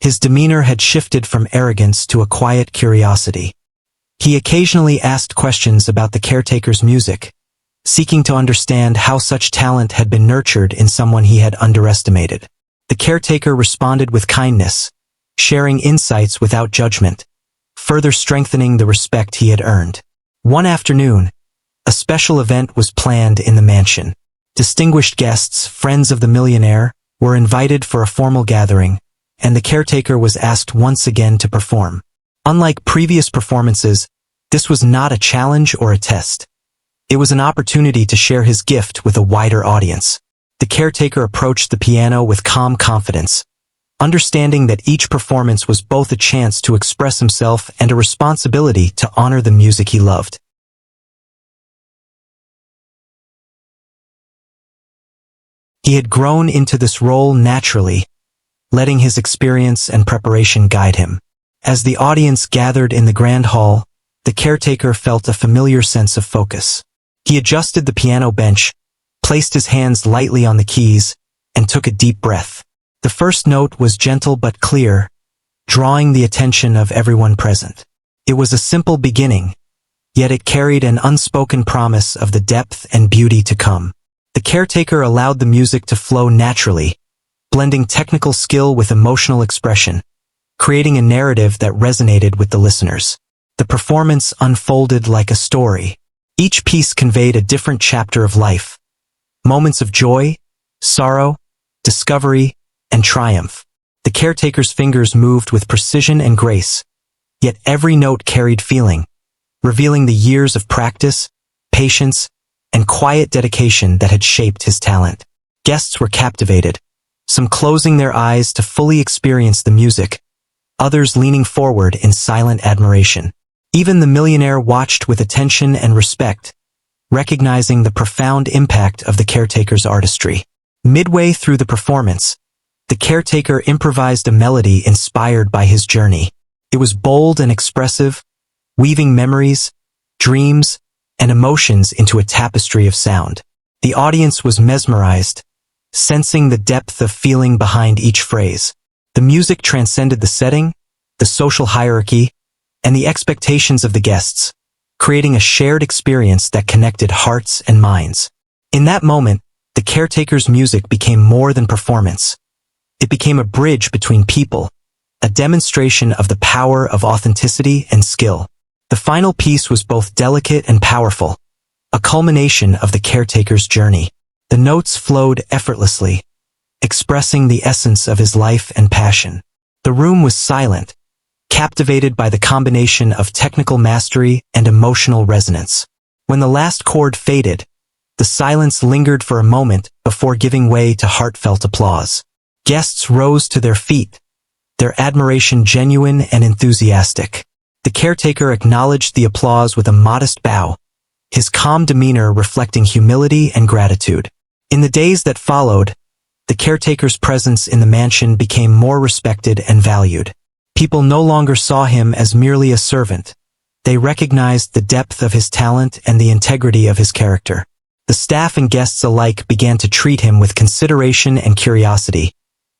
his demeanor had shifted from arrogance to a quiet curiosity. He occasionally asked questions about the caretaker's music, seeking to understand how such talent had been nurtured in someone he had underestimated. The caretaker responded with kindness, sharing insights without judgment, further strengthening the respect he had earned. One afternoon, a special event was planned in the mansion. Distinguished guests, friends of the millionaire, were invited for a formal gathering, and the caretaker was asked once again to perform. Unlike previous performances, this was not a challenge or a test. It was an opportunity to share his gift with a wider audience. The caretaker approached the piano with calm confidence, understanding that each performance was both a chance to express himself and a responsibility to honor the music he loved. He had grown into this role naturally, letting his experience and preparation guide him. As the audience gathered in the grand hall, the caretaker felt a familiar sense of focus. He adjusted the piano bench, placed his hands lightly on the keys, and took a deep breath. The first note was gentle but clear, drawing the attention of everyone present. It was a simple beginning, yet it carried an unspoken promise of the depth and beauty to come. The caretaker allowed the music to flow naturally, blending technical skill with emotional expression, creating a narrative that resonated with the listeners. The performance unfolded like a story. Each piece conveyed a different chapter of life. Moments of joy, sorrow, discovery, and triumph. The caretaker's fingers moved with precision and grace, yet every note carried feeling, revealing the years of practice, patience, and quiet dedication that had shaped his talent. Guests were captivated, some closing their eyes to fully experience the music, others leaning forward in silent admiration. Even the millionaire watched with attention and respect, recognizing the profound impact of the caretaker's artistry. Midway through the performance, the caretaker improvised a melody inspired by his journey. It was bold and expressive, weaving memories, dreams, and emotions into a tapestry of sound. The audience was mesmerized, sensing the depth of feeling behind each phrase. The music transcended the setting, the social hierarchy, and the expectations of the guests, creating a shared experience that connected hearts and minds. In that moment, the caretaker's music became more than performance. It became a bridge between people, a demonstration of the power of authenticity and skill. The final piece was both delicate and powerful, a culmination of the caretaker's journey. The notes flowed effortlessly, expressing the essence of his life and passion. The room was silent, captivated by the combination of technical mastery and emotional resonance. When the last chord faded, the silence lingered for a moment before giving way to heartfelt applause. Guests rose to their feet, their admiration genuine and enthusiastic. The caretaker acknowledged the applause with a modest bow, his calm demeanor reflecting humility and gratitude. In the days that followed, the caretaker's presence in the mansion became more respected and valued. People no longer saw him as merely a servant. They recognized the depth of his talent and the integrity of his character. The staff and guests alike began to treat him with consideration and curiosity,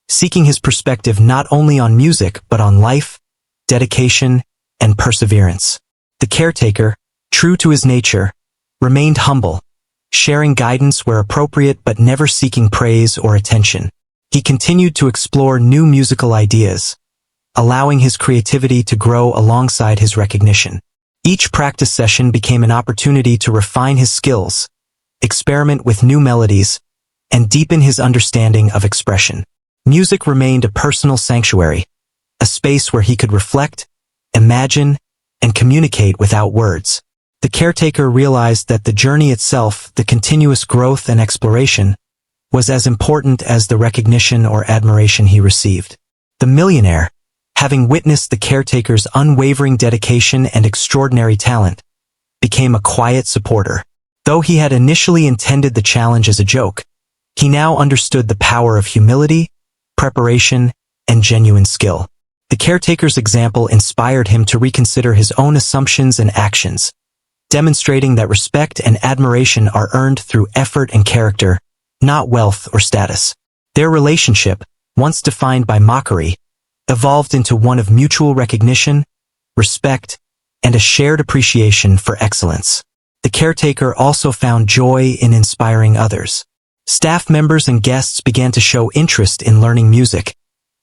seeking his perspective not only on music but on life, dedication, and perseverance. The caretaker, true to his nature, remained humble, sharing guidance where appropriate but never seeking praise or attention. He continued to explore new musical ideas, allowing his creativity to grow alongside his recognition. Each practice session became an opportunity to refine his skills, experiment with new melodies, and deepen his understanding of expression. Music remained a personal sanctuary, a space where he could reflect, imagine, and communicate without words. The caretaker realized that the journey itself, the continuous growth and exploration, was as important as the recognition or admiration he received. The millionaire, having witnessed the caretaker's unwavering dedication and extraordinary talent, became a quiet supporter. Though he had initially intended the challenge as a joke, he now understood the power of humility, preparation, and genuine skill. The caretaker's example inspired him to reconsider his own assumptions and actions, demonstrating that respect and admiration are earned through effort and character, not wealth or status. Their relationship, once defined by mockery, evolved into one of mutual recognition, respect, and a shared appreciation for excellence. The caretaker also found joy in inspiring others. Staff members and guests began to show interest in learning music,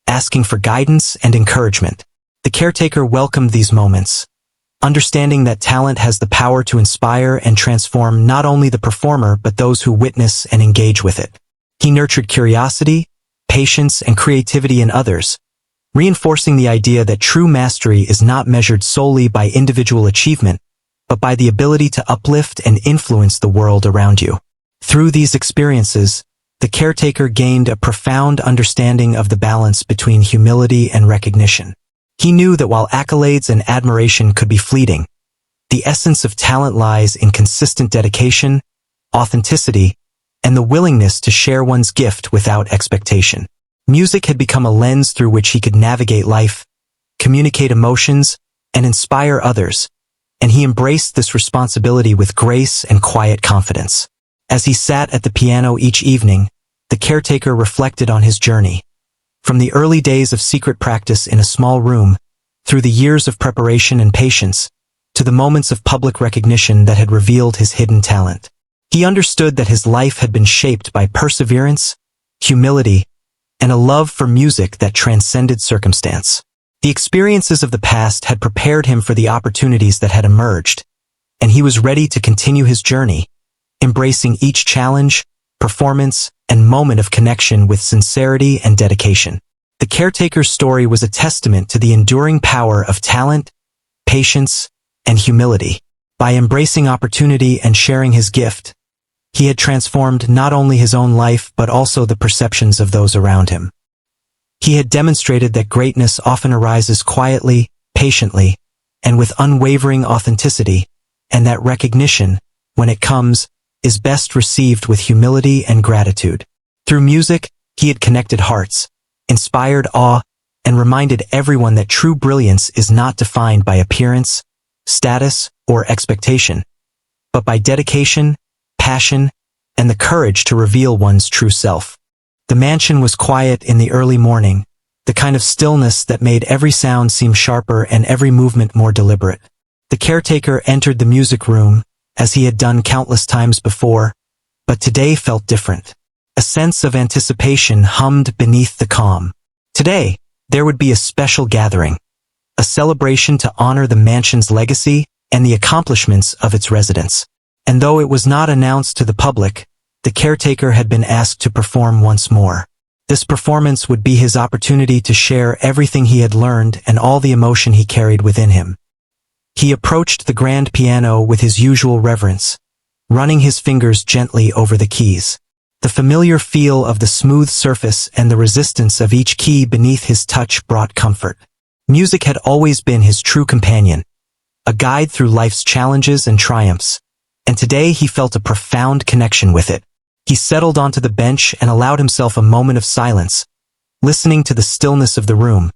asking for guidance and encouragement. The caretaker welcomed these moments, understanding that talent has the power to inspire and transform not only the performer but those who witness and engage with it. He nurtured curiosity, patience, and creativity in others, reinforcing the idea that true mastery is not measured solely by individual achievement, but by the ability to uplift and influence the world around you. Through these experiences, the caretaker gained a profound understanding of the balance between humility and recognition. He knew that while accolades and admiration could be fleeting, the essence of talent lies in consistent dedication, authenticity, and the willingness to share one's gift without expectation. Music had become a lens through which he could navigate life, communicate emotions, and inspire others, and he embraced this responsibility with grace and quiet confidence. As he sat at the piano each evening, the caretaker reflected on his journey. From the early days of secret practice in a small room, through the years of preparation and patience, to the moments of public recognition that had revealed his hidden talent. He understood that his life had been shaped by perseverance, humility, and a love for music that transcended circumstance. The experiences of the past had prepared him for the opportunities that had emerged, and he was ready to continue his journey, embracing each challenge, performance, and moment of connection with sincerity and dedication. The caretaker's story was a testament to the enduring power of talent, patience, and humility. By embracing opportunity and sharing his gift, he had transformed not only his own life but also the perceptions of those around him. He had demonstrated that greatness often arises quietly, patiently, and with unwavering authenticity, and that recognition, when it comes, is best received with humility and gratitude. Through music, he had connected hearts, inspired awe, and reminded everyone that true brilliance is not defined by appearance, status, or expectation, but by dedication, passion, and the courage to reveal one's true self. The mansion was quiet in the early morning, the kind of stillness that made every sound seem sharper and every movement more deliberate. The caretaker entered the music room, as he had done countless times before, but today felt different. A sense of anticipation hummed beneath the calm. Today, there would be a special gathering, a celebration to honor the mansion's legacy and the accomplishments of its residents. And though it was not announced to the public, the caretaker had been asked to perform once more. This performance would be his opportunity to share everything he had learned and all the emotion he carried within him. He approached the grand piano with his usual reverence, running his fingers gently over the keys. The familiar feel of the smooth surface and the resistance of each key beneath his touch brought comfort. Music had always been his true companion, a guide through life's challenges and triumphs, and today he felt a profound connection with it. He settled onto the bench and allowed himself a moment of silence, listening to the stillness of the room,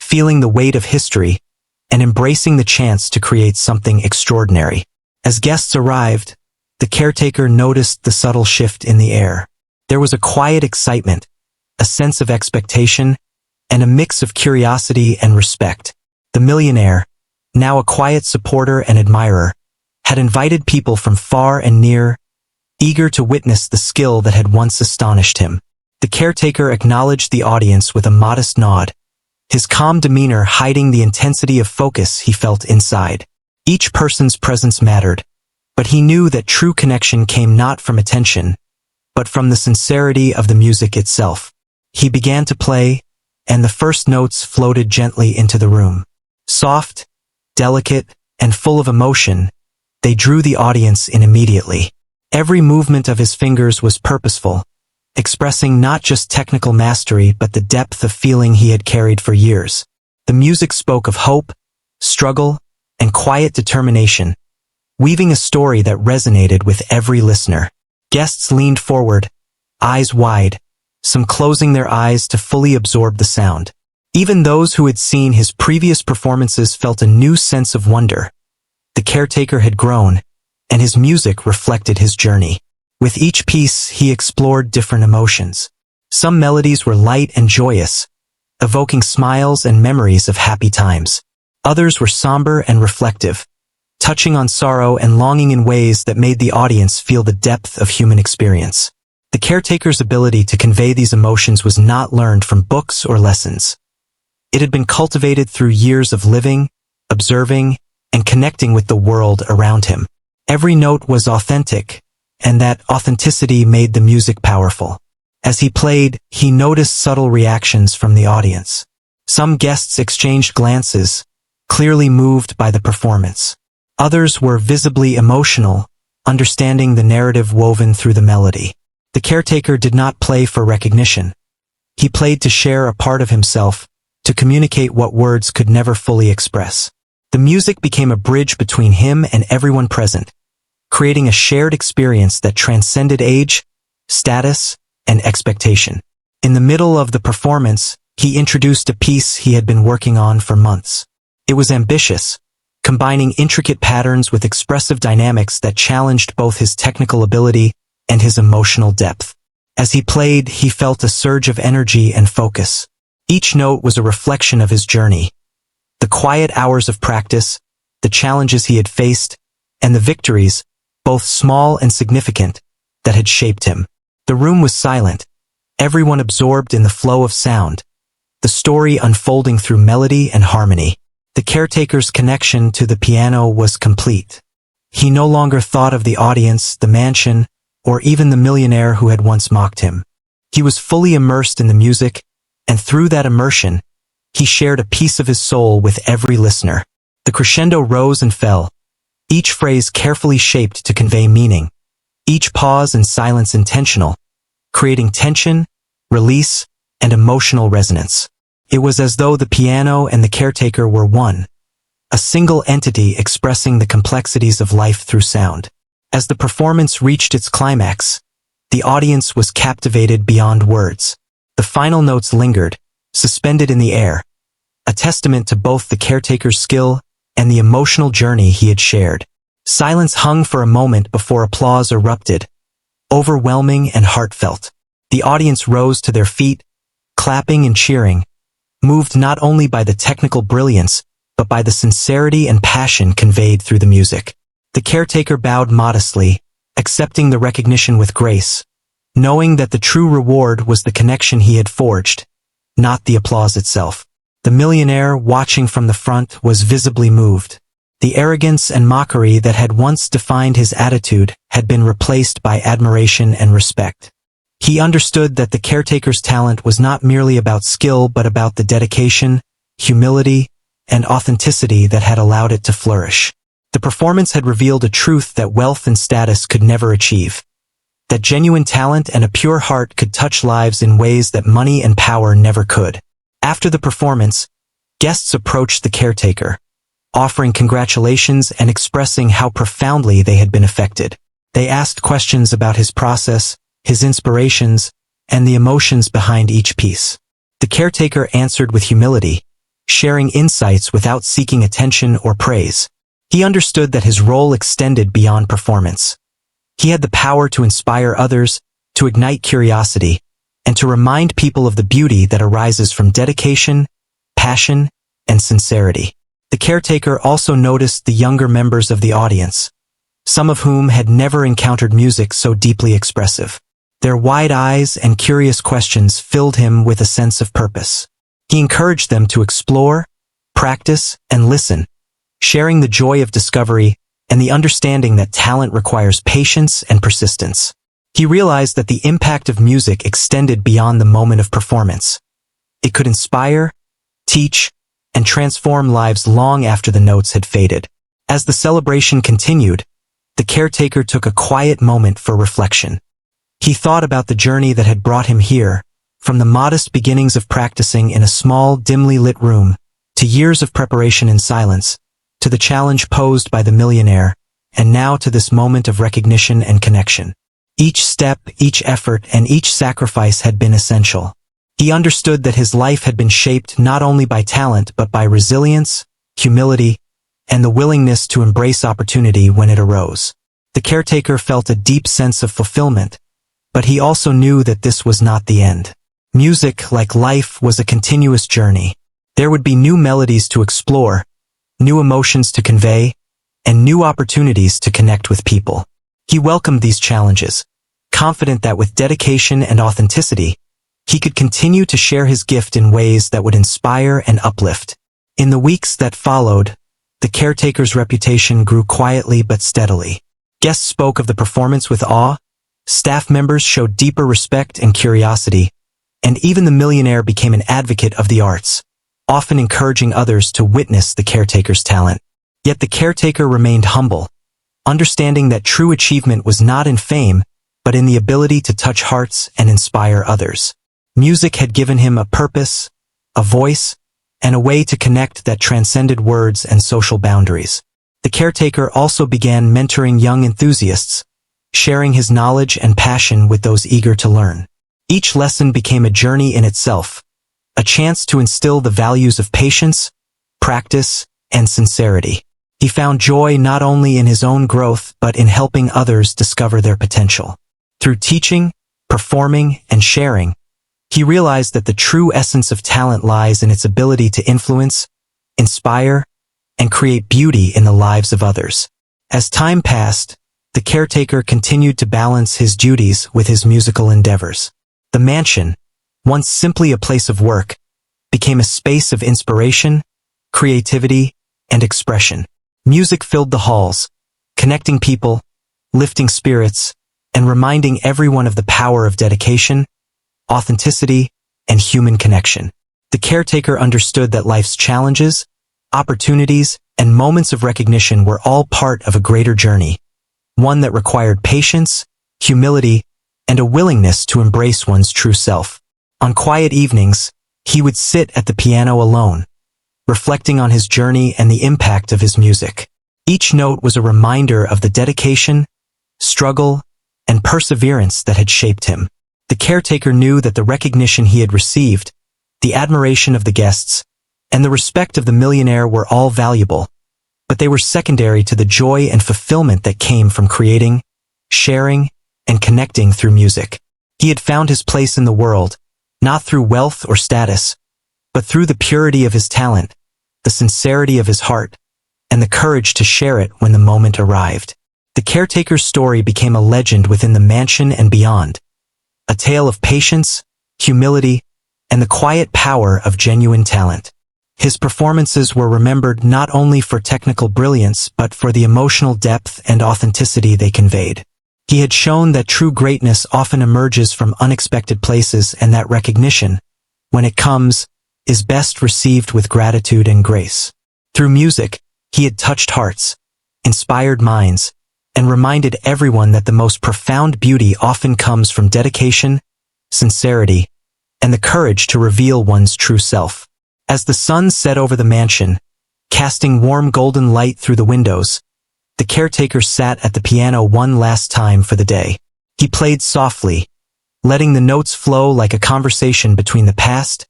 feeling the weight of history, and embracing the chance to create something extraordinary. As guests arrived, the caretaker noticed the subtle shift in the air. There was a quiet excitement, a sense of expectation, and a mix of curiosity and respect. The millionaire, now a quiet supporter and admirer, had invited people from far and near, eager to witness the skill that had once astonished him. The caretaker acknowledged the audience with a modest nod, his calm demeanor hiding the intensity of focus he felt inside. Each person's presence mattered, but he knew that true connection came not from attention, but from the sincerity of the music itself. He began to play, and the first notes floated gently into the room. Soft, delicate, and full of emotion, they drew the audience in immediately. Every movement of his fingers was purposeful, expressing not just technical mastery but the depth of feeling he had carried for years. The music spoke of hope, struggle, and quiet determination, weaving a story that resonated with every listener. Guests leaned forward, eyes wide, some closing their eyes to fully absorb the sound. Even those who had seen his previous performances felt a new sense of wonder. The caretaker had grown, and his music reflected his journey. With each piece, he explored different emotions. Some melodies were light and joyous, evoking smiles and memories of happy times. Others were somber and reflective, touching on sorrow and longing in ways that made the audience feel the depth of human experience. The caretaker's ability to convey these emotions was not learned from books or lessons. It had been cultivated through years of living, observing, and connecting with the world around him. Every note was authentic, and that authenticity made the music powerful. As he played, he noticed subtle reactions from the audience. Some guests exchanged glances, clearly moved by the performance. Others were visibly emotional, understanding the narrative woven through the melody. The caretaker did not play for recognition. He played to share a part of himself, to communicate what words could never fully express. The music became a bridge between him and everyone present, creating a shared experience that transcended age, status, and expectation. In the middle of the performance, he introduced a piece he had been working on for months. It was ambitious, combining intricate patterns with expressive dynamics that challenged both his technical ability and his emotional depth. As he played, he felt a surge of energy and focus. Each note was a reflection of his journey. The quiet hours of practice, the challenges he had faced, and the victories, both small and significant, that had shaped him. The room was silent, everyone absorbed in the flow of sound, the story unfolding through melody and harmony. The caretaker's connection to the piano was complete. He no longer thought of the audience, the mansion, or even the millionaire who had once mocked him. He was fully immersed in the music, and through that immersion, he shared a piece of his soul with every listener. The crescendo rose and fell, each phrase carefully shaped to convey meaning, each pause and silence intentional, creating tension, release, and emotional resonance. It was as though the piano and the caretaker were one, a single entity expressing the complexities of life through sound. As the performance reached its climax, the audience was captivated beyond words. The final notes lingered, suspended in the air, a testament to both the caretaker's skill and the emotional journey he had shared. Silence hung for a moment before applause erupted, overwhelming and heartfelt. The audience rose to their feet, clapping and cheering, moved not only by the technical brilliance, but by the sincerity and passion conveyed through the music. The caretaker bowed modestly, accepting the recognition with grace, knowing that the true reward was the connection he had forged, not the applause itself. The millionaire, watching from the front, was visibly moved. The arrogance and mockery that had once defined his attitude had been replaced by admiration and respect. He understood that the caretaker's talent was not merely about skill but about the dedication, humility, and authenticity that had allowed it to flourish. The performance had revealed a truth that wealth and status could never achieve. That genuine talent and a pure heart could touch lives in ways that money and power never could. After the performance, guests approached the caretaker, offering congratulations and expressing how profoundly they had been affected. They asked questions about his process, his inspirations, and the emotions behind each piece. The caretaker answered with humility, sharing insights without seeking attention or praise. He understood that his role extended beyond performance. He had the power to inspire others, to ignite curiosity, and to remind people of the beauty that arises from dedication, passion, and sincerity. The caretaker also noticed the younger members of the audience, some of whom had never encountered music so deeply expressive. Their wide eyes and curious questions filled him with a sense of purpose. He encouraged them to explore, practice, and listen, sharing the joy of discovery and the understanding that talent requires patience and persistence. He realized that the impact of music extended beyond the moment of performance. It could inspire, teach, and transform lives long after the notes had faded. As the celebration continued, the caretaker took a quiet moment for reflection. He thought about the journey that had brought him here, from the modest beginnings of practicing in a small, dimly lit room, to years of preparation in silence, to the challenge posed by the millionaire, and now to this moment of recognition and connection. Each step, each effort, and each sacrifice had been essential. He understood that his life had been shaped not only by talent but by resilience, humility, and the willingness to embrace opportunity when it arose. The caretaker felt a deep sense of fulfillment, but he also knew that this was not the end. Music, like life, was a continuous journey. There would be new melodies to explore, new emotions to convey, and new opportunities to connect with people. He welcomed these challenges, confident that with dedication and authenticity, he could continue to share his gift in ways that would inspire and uplift. In the weeks that followed, the Caretaker's reputation grew quietly but steadily. Guests spoke of the performance with awe, staff members showed deeper respect and curiosity, and even the Millionaire became an advocate of the arts, often encouraging others to witness the Caretaker's talent. Yet the Caretaker remained humble, understanding that true achievement was not in fame, but in the ability to touch hearts and inspire others. Music had given him a purpose, a voice, and a way to connect that transcended words and social boundaries. The Caretaker also began mentoring young enthusiasts, sharing his knowledge and passion with those eager to learn. Each lesson became a journey in itself, a chance to instill the values of patience, practice, and sincerity. He found joy not only in his own growth but in helping others discover their potential. Through teaching, performing, and sharing, he realized that the true essence of talent lies in its ability to influence, inspire, and create beauty in the lives of others. As time passed, the Caretaker continued to balance his duties with his musical endeavors. The mansion, once simply a place of work, became a space of inspiration, creativity, and expression. Music filled the halls, connecting people, lifting spirits, and reminding everyone of the power of dedication, authenticity, and human connection. The Caretaker understood that life's challenges, opportunities, and moments of recognition were all part of a greater journey, one that required patience, humility, and a willingness to embrace one's true self. On quiet evenings, he would sit at the piano alone, reflecting on his journey and the impact of his music. Each note was a reminder of the dedication, struggle, and perseverance that had shaped him. The Caretaker knew that the recognition he had received, the admiration of the guests, and the respect of the Millionaire were all valuable, but they were secondary to the joy and fulfillment that came from creating, sharing, and connecting through music. He had found his place in the world, not through wealth or status, but through the purity of his talent, the sincerity of his heart, and the courage to share it when the moment arrived. The Caretaker's story became a legend within the mansion and beyond, a tale of patience, humility, and the quiet power of genuine talent. His performances were remembered not only for technical brilliance but for the emotional depth and authenticity they conveyed. He had shown that true greatness often emerges from unexpected places and that recognition, when it comes, is best received with gratitude and grace. Through music, he had touched hearts, inspired minds, and reminded everyone that the most profound beauty often comes from dedication, sincerity, and the courage to reveal one's true self. As the sun set over the mansion, casting warm golden light through the windows, the Caretaker sat at the piano one last time for the day. He played softly, letting the notes flow like a conversation between the past,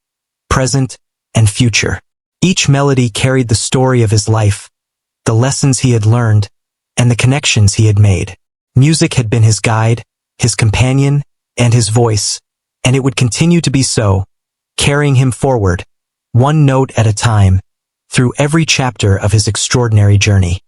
present, and future. Each melody carried the story of his life, the lessons he had learned, and the connections he had made. Music had been his guide, his companion, and his voice, and it would continue to be so, carrying him forward, one note at a time, through every chapter of his extraordinary journey.